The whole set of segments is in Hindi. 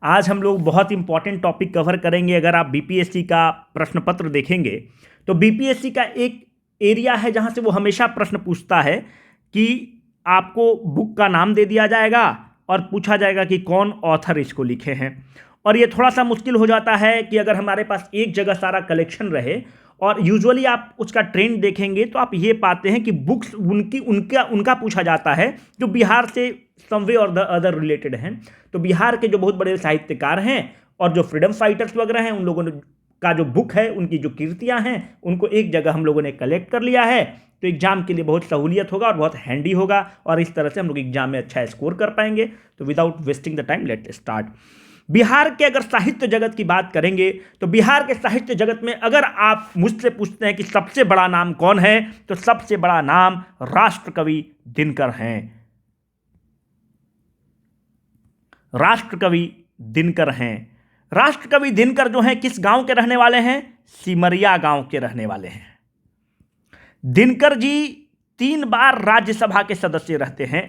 आज हम लोग बहुत इंपॉर्टेंट टॉपिक कवर करेंगे। अगर आप बीपीएससी का प्रश्न पत्र देखेंगे तो बीपीएससी का एक एरिया है जहां से वो हमेशा प्रश्न पूछता है कि आपको बुक का नाम दे दिया जाएगा और पूछा जाएगा कि कौन ऑथर इसको लिखे हैं। और ये थोड़ा सा मुश्किल हो जाता है कि अगर हमारे पास एक जगह सारा कलेक्शन रहे, और यूजुअली आप उसका ट्रेंड देखेंगे तो आप ये पाते हैं कि बुक्स उनका पूछा जाता है जो बिहार से समवे और द अदर रिलेटेड हैं। तो बिहार के जो बहुत बड़े साहित्यकार हैं और जो फ्रीडम फाइटर्स वगैरह हैं, उन लोगों ने का जो बुक है, उनकी जो कृतियां हैं, उनको एक जगह हम लोगों ने कलेक्ट कर लिया है। तो एग्जाम के लिए बहुत सहूलियत होगा और बहुत हैंडी होगा, और इस तरह से हम लोग एग्जाम में अच्छा स्कोर कर पाएंगे। तो without wasting the time let start. Bihar के अगर साहित्य जगत की बात करेंगे तो बिहार के साहित्य जगत में अगर आप मुझसे पूछते हैं कि सबसे बड़ा नाम कौन है, तो सबसे बड़ा नाम राष्ट्रकवि दिनकर हैं। राष्ट्रकवि दिनकर हैं। राष्ट्रकवि दिनकर जो हैं किस गांव के रहने वाले हैं? सिमरिया गांव के रहने वाले हैं। दिनकर जी 3 बार राज्यसभा के सदस्य रहते हैं।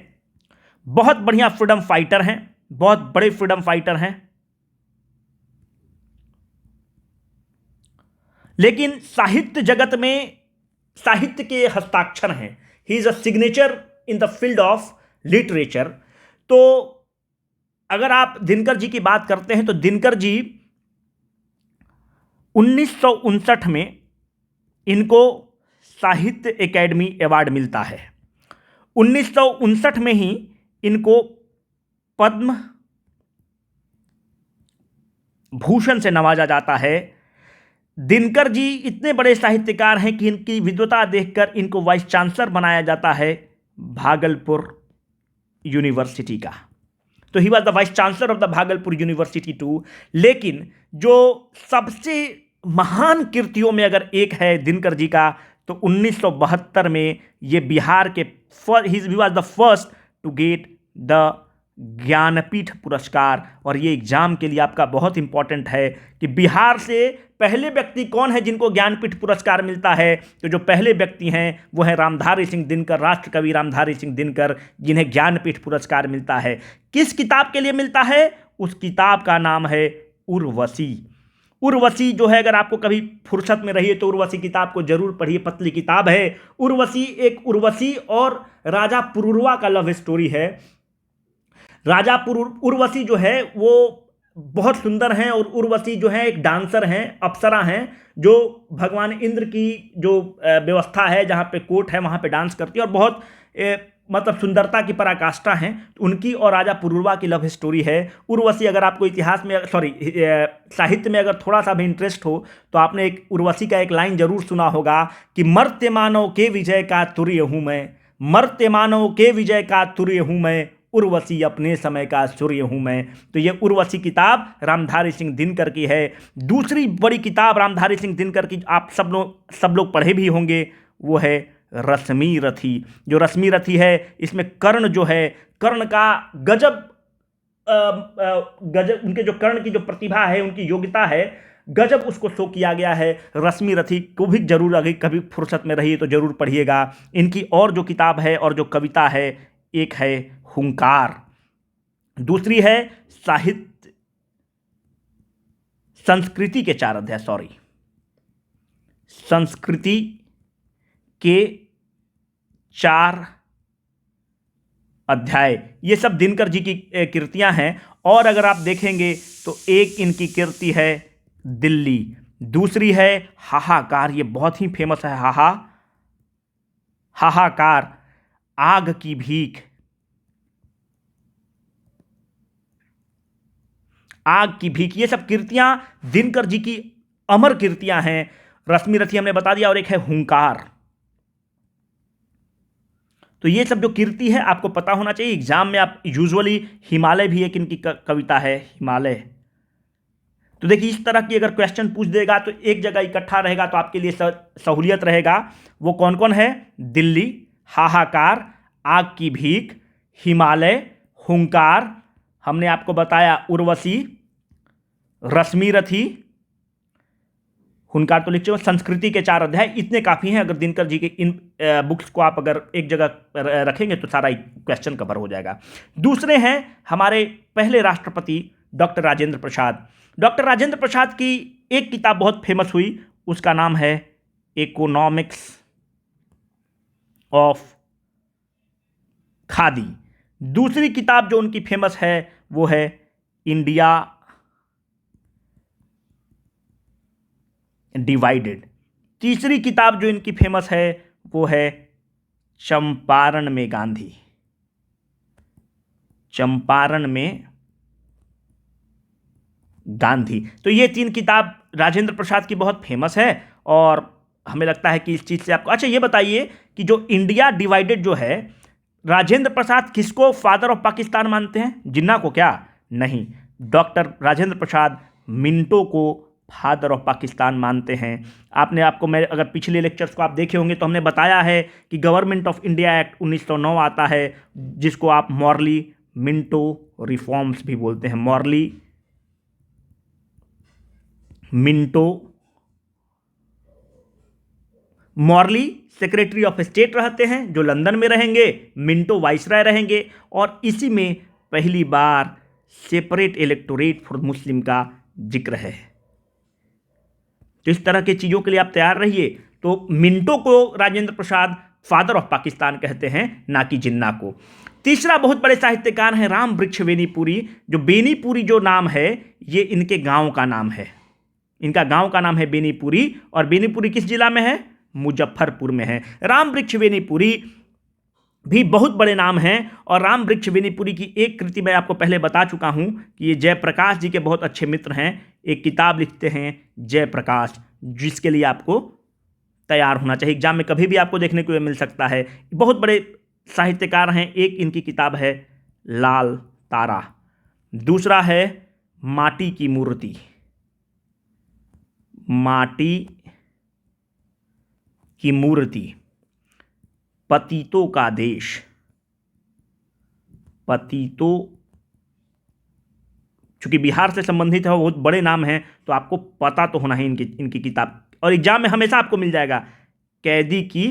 बहुत बढ़िया फ्रीडम फाइटर हैं, बहुत बड़े फ्रीडम फाइटर हैं। लेकिन साहित्य जगत में साहित्य के हस्ताक्षर हैं। He is a signature in the field of literature. तो अगर आप दिनकर जी की बात करते हैं तो दिनकर जी 1959 में इनको साहित्य एकेडमी अवार्ड मिलता है। 1959 में ही इनको पद्म भूषण से नवाजा जाता है। दिनकर जी इतने बड़े साहित्यकार हैं कि इनकी विद्वता देखकर इनको वाइस चांसलर बनाया जाता है भागलपुर यूनिवर्सिटी का। तो he was the vice chancellor of the Bhagalpur university too. लेकिन जो सबसे महान कृतियों में अगर एक है दिनकर जी का, तो 1972 में ये बिहार के he was the first to get the Jnanpith पुरस्कार। और ये एग्जाम के लिए आपका बहुत इंपॉर्टेंट है कि बिहार से पहले व्यक्ति कौन है जिनको ज्ञानपीठ पुरस्कार मिलता है। तो जो पहले व्यक्ति हैं वो है रामधारी सिंह दिनकर, राष्ट्रकवि रामधारी सिंह दिनकर, जिन्हें ज्ञानपीठ पुरस्कार मिलता है। किस किताब के लिए मिलता है? उस किताब का नाम है उर्वशी। उर्वशी जो है, अगर आपको कभी फुर्सत में रहिए तो उर्वशी किताब को जरूर पढ़िए, पतली किताब है। उर्वशी एक उर्वशी और राजा पुरूरवा का लव स्टोरी है। राजा उर्वशी जो है वो बहुत सुंदर हैं, और उर्वशी जो है एक डांसर हैं, अप्सरा हैं, जो भगवान इंद्र की जो व्यवस्था है, जहाँ पे कोर्ट है वहाँ पे डांस करती है, और बहुत मतलब सुंदरता की पराकाष्ठा हैं। उनकी और राजा पुरूरवा की लव स्टोरी है उर्वशी। अगर आपको इतिहास में साहित्य में अगर थोड़ा सा भी इंटरेस्ट हो तो आपने एक उर्वशी का एक लाइन जरूर सुना होगा कि मर्त्य मानव के विजय का तुर्य हूँ मैं, मर्त्य मानव के विजय का तुर्य हूँ मैं, उर्वशी अपने समय का सूर्य हूँ मैं। तो ये उर्वशी किताब रामधारी सिंह दिनकर की है। दूसरी बड़ी किताब रामधारी सिंह दिनकर की आप सब लोग पढ़े भी होंगे, वो है रश्मि रथी। जो रश्मि रथी है, इसमें कर्ण जो है, कर्ण का गजब उनके जो कर्ण की जो प्रतिभा है, उनकी योग्यता है, गजब उसको शो किया गया है। रश्मि रथी को भी जरूर अगर कभी फुर्सत में रहिए तो जरूर पढ़िएगा। इनकी और जो किताब है और जो कविता है, एक है हुंकार, दूसरी है साहित्य संस्कृति के 4 अध्याय, संस्कृति के 4 अध्याय। ये सब दिनकर जी की कृतियां हैं। और अगर आप देखेंगे तो एक इनकी कृति है दिल्ली, दूसरी है हाहाकार। ये बहुत ही फेमस है, हाहाकार, आग की भीख, आग की भीख। ये सब कृतियां दिनकर जी की अमर कृतियां हैं। रश्मि रथी हमने बता दिया, और एक है हुंकार। तो ये सब जो कृति है आपको पता होना चाहिए। एग्जाम में आप यूजुअली हिमालय भी एक इनकी कविता है, हिमालय। तो देखिए, इस तरह की अगर क्वेश्चन पूछ देगा तो एक जगह इकट्ठा रहेगा तो आपके लिए सहूलियत रहेगा। वो कौन कौन है? दिल्ली, हाहाकार, आग की भीख, हिमालय, हुंकार, हमने आपको बताया उर्वशी, रश्मि रथी, हुनकार तो लिख चुके, संस्कृति के 4 अध्याय। इतने काफ़ी हैं। अगर दिनकर जी के इन बुक्स को आप अगर एक जगह रखेंगे तो सारा क्वेश्चन कवर हो जाएगा। दूसरे हैं हमारे पहले राष्ट्रपति डॉक्टर राजेंद्र प्रसाद। डॉक्टर राजेंद्र प्रसाद की एक किताब बहुत फेमस हुई, उसका नाम है इकोनॉमिक्स ऑफ खादी। दूसरी किताब जो उनकी फेमस है वो है इंडिया डिवाइडेड। तीसरी किताब जो इनकी फेमस है वो है चंपारण में गांधी। चंपारण में गांधी। तो ये 3 किताब राजेंद्र प्रसाद की बहुत फेमस है और हमें लगता है कि इस चीज से आपको अच्छा ये बताइए कि जो इंडिया डिवाइडेड जो है, राजेंद्र प्रसाद किसको फादर ऑफ पाकिस्तान मानते हैं? जिन्ना को? क्या नहीं, डॉक्टर राजेंद्र प्रसाद मिंटो को फादर ऑफ पाकिस्तान मानते हैं। आपको मैं अगर पिछले लेक्चर्स को आप देखे होंगे तो हमने बताया है कि गवर्नमेंट ऑफ इंडिया एक्ट 1909 आता है, जिसको आप मॉर्ली मिंटो रिफॉर्म्स भी बोलते हैं। Morley Minto, Morley secretary of state रहते हैं जो लंदन में रहेंगे, मिंटो वाइसराय रहेंगे, और इसी में पहली बार सेपरेट इलेक्टोरेट फॉर मुस्लिम का जिक्र है। तो इस तरह की चीज़ों के लिए आप तैयार रहिए। तो मिंटो को राजेंद्र प्रसाद फादर ऑफ पाकिस्तान कहते हैं, ना कि जिन्ना को। तीसरा बहुत बड़े साहित्यकार हैं राम वृक्ष बेनीपुरी। जो बेनीपुरी जो नाम है ये इनके गांव का नाम है। इनका गांव का नाम है बेनीपुरी, और बेनीपुरी किस जिला में है? मुजफ्फरपुर में है। राम वृक्ष बेनीपुरी भी बहुत बड़े नाम हैं, और राम वृक्ष बेनीपुरी की एक कृति मैं आपको पहले बता चुका हूं कि ये जयप्रकाश जी के बहुत अच्छे मित्र हैं। एक किताब लिखते हैं जयप्रकाश, जिसके लिए आपको तैयार होना चाहिए। एग्जाम में कभी भी आपको देखने को मिल सकता है। बहुत बड़े साहित्यकार हैं। एक इनकी किताब है लाल तारा, दूसरा है माटी की मूर्ति। माटी की मूर्ति, पतितों का देश। पतितों, चूंकि बिहार से संबंधित है, बहुत बड़े नाम हैं, तो आपको पता तो होना ही इनकी किताब। और एग्जाम में हमेशा आपको मिल जाएगा कैदी की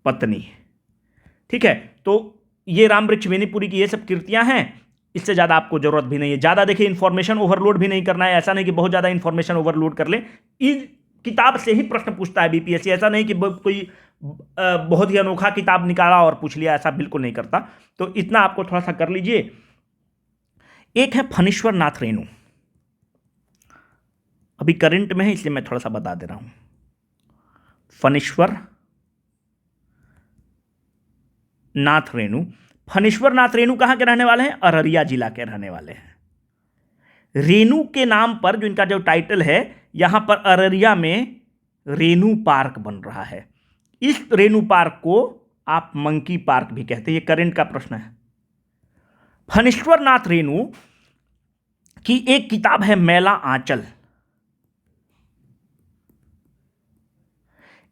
पत्नी। ठीक है, तो ये राम वृक्ष बेनीपुरी की ये सब कृतियां हैं। इससे ज़्यादा आपको जरूरत भी नहीं है। ज़्यादा देखिए, इन्फॉर्मेशन ओवरलोड भी नहीं करना है। ऐसा नहीं कि बहुत ज़्यादा इन्फॉर्मेशन ओवरलोड कर ले। इस किताब से ही प्रश्न पूछता है बीपीएससी। ऐसा नहीं कि कोई बहुत ही अनोखा किताब निकाला और पूछ लिया, ऐसा बिल्कुल नहीं करता। तो इतना आपको थोड़ा सा कर लीजिए। एक है फणीश्वर नाथ रेणु, अभी करंट में है इसलिए मैं थोड़ा सा बता दे रहा हूं। फणीश्वर नाथ रेणु। फणीश्वर नाथ रेणु कहां के रहने वाले हैं? अररिया जिला के रहने वाले हैं। रेणु के नाम पर जो इनका जो टाइटल है, यहां पर अररिया में रेणु पार्क बन रहा है। इस रेणु पार्क को आप मंकी पार्क भी कहते हैं। ये करंट का प्रश्न है। फणीश्वर नाथ रेणु की एक किताब है मैला आंचल।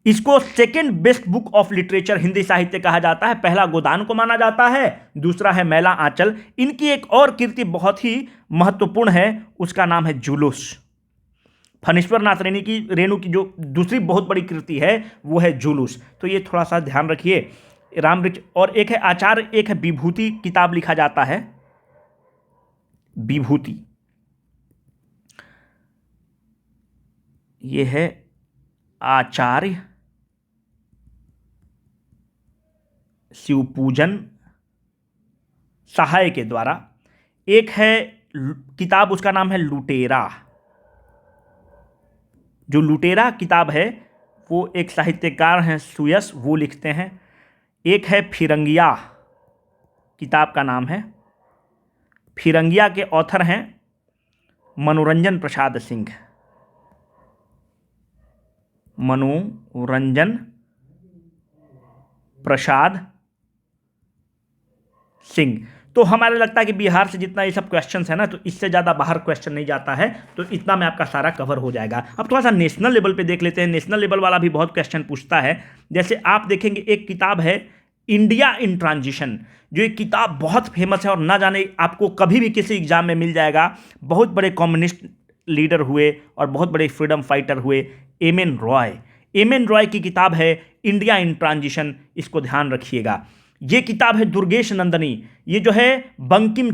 इसको second best book of literature Hindi साहित्य कहा जाता है। पहला गोदान को माना जाता है, दूसरा है मैला आंचल। इनकी एक और कृति बहुत ही महत्वपूर्ण है, उसका नाम है जुलूस। फणीश्वर नाथ रेणु की जो दूसरी बहुत बड़ी कृति है वो है जुलूस। तो ये थोड़ा सा ध्यान रखिए। राम वृक्ष, और एक है आचार्य, एक है विभूति किताब लिखा जाता है। विभूति, ये है आचार्य शिवपूजन सहाय के द्वारा। एक है किताब, उसका नाम है लुटेरा। जो लुटेरा किताब है वो एक साहित्यकार हैं सुयस, वो लिखते हैं। एक है फिरंगिया, किताब का नाम है। फिरंगिया के ऑथर हैं मनोरंजन प्रसाद सिंह। मनोरंजन प्रसाद सिंह। तो हमारे लगता है कि बिहार से जितना ये सब क्वेश्चंस है ना, तो इससे ज़्यादा बाहर क्वेश्चन नहीं जाता है। तो इतना में आपका सारा कवर हो जाएगा। अब थोड़ा सा नेशनल लेवल पे देख लेते हैं। नेशनल लेवल वाला भी बहुत क्वेश्चन पूछता है। जैसे आप देखेंगे, एक किताब है इंडिया इन ट्रांजिशन, जो एक किताब बहुत फेमस है और ना जाने आपको कभी भी किसी एग्जाम में मिल जाएगा। बहुत बड़े कम्युनिस्ट लीडर हुए और बहुत बड़े फ्रीडम फाइटर हुए, एम एन रॉय की किताब है इंडिया इन ट्रांजिशन। इसको ध्यान रखिएगा। ये किताब है दुर्गेश नंदनी। ये जो है बंकिम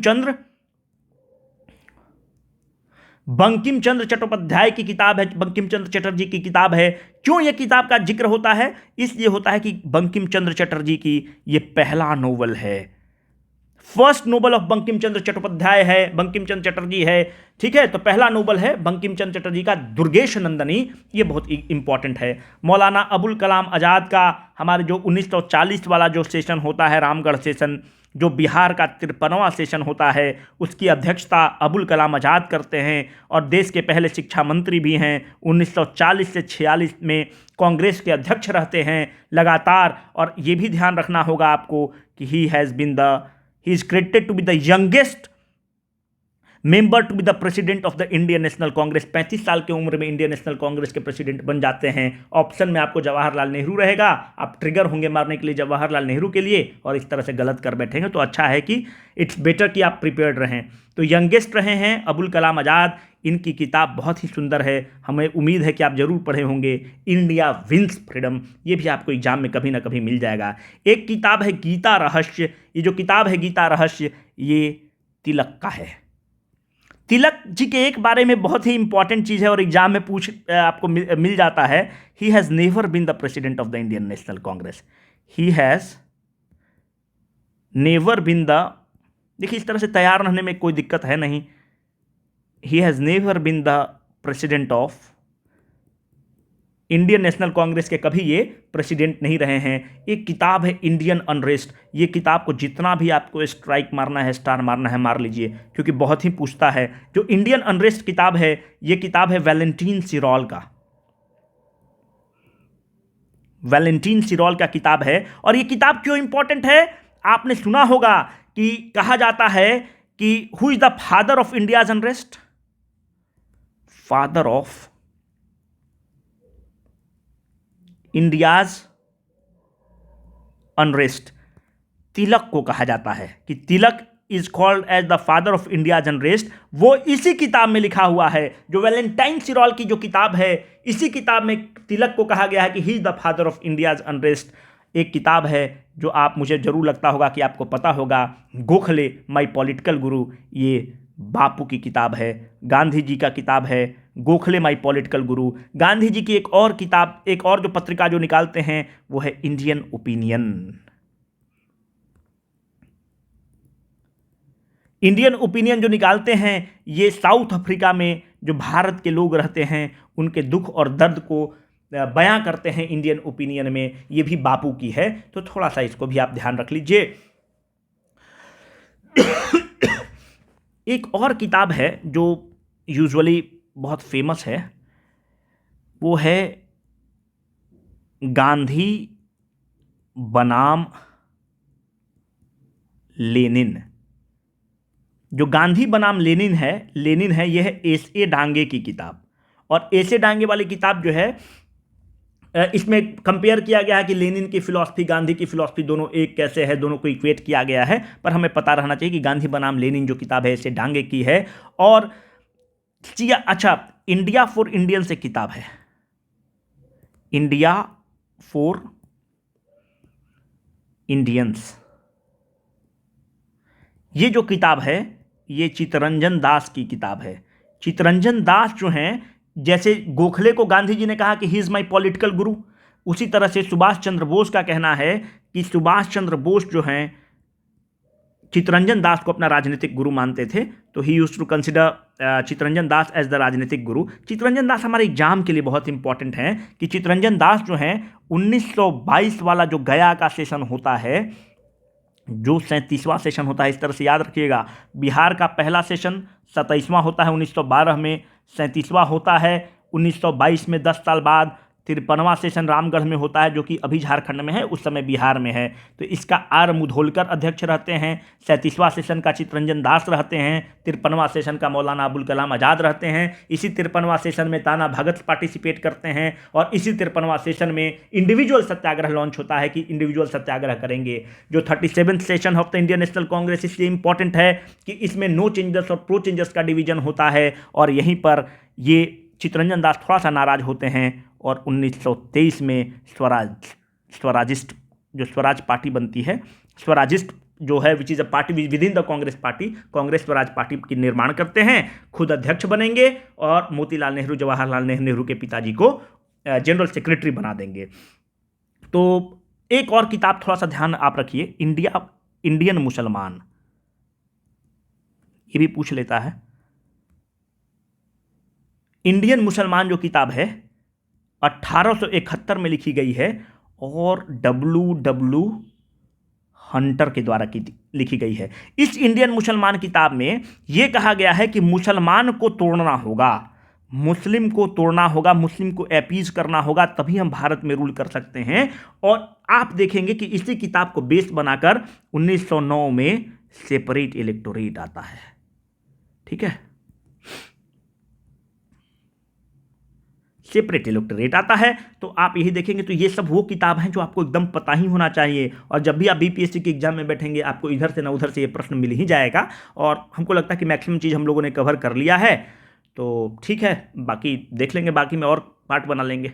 चंद्र चट्टोपाध्याय की किताब है, बंकिम चंद्र चटर्जी की किताब है। क्यों ये किताब का जिक्र होता है? इसलिए होता है कि बंकिम चंद्र चटर्जी की ये पहला नोवेल है, first Nobel of Bankim Chandra Chattopadhyay है, बंकिम चंद्र चटर्जी है। ठीक है, तो पहला नोबल है बंकिम चंद्र चटर्जी का दुर्गेश नंदनी, ये बहुत इंपॉर्टेंट है। मौलाना अबुल कलाम आज़ाद का हमारे जो 1940 वाला जो सेशन होता है, रामगढ़ सेशन, जो बिहार का 53वां सेशन होता है, उसकी अध्यक्षता अबुल कलाम आज़ाद करते हैं और देश के पहले शिक्षा मंत्री भी हैं। 1940 से 46 में कांग्रेस के अध्यक्ष रहते हैं लगातार। और ये भी ध्यान रखना होगा आपको कि ही is credited to be the youngest member to be the president of the Indian National Congress। 35 साल की उम्र में इंडियन नेशनल कांग्रेस के प्रेसिडेंट बन जाते हैं। ऑप्शन में आपको जवाहरलाल नेहरू रहेगा, आप ट्रिगर होंगे मारने के लिए जवाहरलाल नेहरू के लिए, और इस तरह से गलत कर बैठेंगे तो अच्छा है कि इट्स बेटर कि आप प्रिपेयर्ड रहें। तो यंगेस्ट रहे हैं अबुल कलाम आज़ाद। इनकी किताब बहुत ही सुंदर है, हमें उम्मीद है कि आप जरूर पढ़े होंगे। इंडिया विंस फ्रीडम, ये भी आपको एग्जाम में कभी ना कभी मिल जाएगा। एक किताब है गीता रहस्य। ये जो किताब है गीता रहस्य, ये तिलक का है। तिलक जी के एक बारे में बहुत ही इंपॉर्टेंट चीज़ है और एग्जाम में आपको मिल जाता है। He has never been the president of the Indian National Congress. He has never been the, देखिए इस तरह से तैयार रहने में कोई दिक्कत है नहीं। He has never been the president of Indian National Congress के कभी ये प्रेसिडेंट नहीं रहे हैं। एक किताब है इंडियन अनरेस्ट। ये किताब को जितना भी आपको स्ट्राइक मारना है, स्टार मारना है, मार लीजिए, क्योंकि बहुत ही पूछता है। जो इंडियन अनरेस्ट किताब है, ये किताब है वैलेंटीन सिरॉल का, वैलेंटीन सिरॉल का किताब है। और ये किताब क्यों इंपॉर्टेंट है? आपने सुना होगा कि कहा जाता है कि who is the father of India's unrest? Father of India's unrest Tilak को कहा जाता है कि Tilak is called as the father of India's unrest. वो इसी किताब में लिखा हुआ है, जो वैलेंटाइन सिरॉल की जो किताब है, इसी किताब में तिलक को कहा गया है कि he is the father of India's unrest. एक किताब है जो आप, मुझे जरूर लगता होगा कि आपको पता होगा, गोखले माई पॉलिटिकल गुरु। ये बापू की किताब है, गांधी जी का किताब है, गोखले माई पॉलिटिकल गुरु। गांधी जी की एक और किताब, एक और जो पत्रिका जो निकालते हैं वो है इंडियन ओपिनियन। इंडियन ओपिनियन जो निकालते हैं, ये साउथ अफ्रीका में जो भारत के लोग रहते हैं उनके दुख और दर्द को बयां करते हैं इंडियन ओपिनियन में। ये भी बापू की है, तो थोड़ा सा इसको भी आप ध्यान रख लीजिए। एक और किताब है जो यूजुअली बहुत फेमस है, वो है गांधी बनाम लेनिन। जो गांधी बनाम लेनिन है, यह है एस.ए. डांगे की किताब। और एस.ए. डांगे वाली किताब जो है, इसमें कंपेयर किया गया है कि लेनिन की फिलॉसफी, गांधी की फिलॉसफी दोनों एक कैसे है, दोनों को इक्वेट किया गया है। पर हमें पता रहना चाहिए कि गांधी बनाम लेनिन जो किताब है, एस.ए. डांगे की है। और अच्छा, इंडिया फॉर इंडियंस एक किताब है, इंडिया फॉर इंडियंस। ये जो किताब है, ये चित्तरंजन दास की किताब है। चित्तरंजन दास जो हैं, जैसे गोखले को गांधी जी ने कहा कि ही इज माई पॉलिटिकल गुरु, उसी तरह से सुभाष चंद्र बोस का कहना है कि सुभाष चंद्र बोस जो हैं चित्तरंजन दास को अपना राजनीतिक गुरु मानते थे। तो he used to consider Chittaranjan Das as the राजनीतिक गुरु। चित्तरंजन दास हमारे एग्जाम के लिए बहुत इंपॉर्टेंट हैं कि चित्तरंजन दास जो हैं 1922 वाला जो गया का सेशन होता है, जो 37वां सेशन होता है, इस तरह से याद रखिएगा। बिहार का पहला सेशन 27वां होता है 1912 में, 37वां होता है 1922 में, 10 साल बाद 53वां सेशन रामगढ़ में होता है, जो कि अभी झारखंड में है, उस समय बिहार में है। तो इसका आर मुधोलकर अध्यक्ष रहते हैं, 37वां सेशन का चित्तरंजन दास रहते हैं, 53वां सेशन का मौलाना अबुल कलाम आज़ाद रहते हैं। इसी 53वां सेशन में ताना भगत पार्टिसिपेट करते हैं और इसी 53वां सेशन में इंडिविजुअल सत्याग्रह लॉन्च होता है कि इंडिविजुअल सत्याग्रह करेंगे। जो 37th session of the Indian National Congress इसलिए इंपॉर्टेंट है कि इसमें नो चेंजर्स और प्रो चेंजर्स का डिवीजन होता है, और यहीं पर ये चित्तरंजन दास थोड़ा सा नाराज होते हैं और 1923 में स्वराजिस्ट जो स्वराज पार्टी बनती है, स्वराजिस्ट जो है which is a party with in the Congress party, Congress Swaraj party की निर्माण करते हैं, खुद अध्यक्ष बनेंगे और मोतीलाल नेहरू, जवाहरलाल नेहरू के पिताजी को जनरल सेक्रेटरी बना देंगे। तो एक और किताब थोड़ा सा ध्यान आप रखिए, इंडियन मुसलमान, ये भी पूछ लेता है। इंडियन मुसलमान जो किताब है 1871 में लिखी गई है और W हंटर के द्वारा लिखी गई है। इस इंडियन मुसलमान किताब में यह कहा गया है कि मुसलमान को तोड़ना होगा, मुस्लिम को तोड़ना होगा, मुस्लिम को अपीज करना होगा, तभी हम भारत में रूल कर सकते हैं। और आप देखेंगे कि इसी किताब को बेस बनाकर 1909 में सेपरेट इलेक्टोरेट आता है। ठीक है, सेपरेट इलेक्टोरेट आता है। तो आप यही देखेंगे, तो ये सब वो किताब हैं जो आपको एकदम पता ही होना चाहिए। और जब भी आप बीपीएससी के एग्जाम में बैठेंगे, आपको इधर से ना उधर से ये प्रश्न मिल ही जाएगा। और हमको लगता है कि मैक्सिमम चीज़ हम लोगों ने कवर कर लिया है। तो ठीक है, बाकी देख लेंगे, बाकी में और पार्ट बना लेंगे।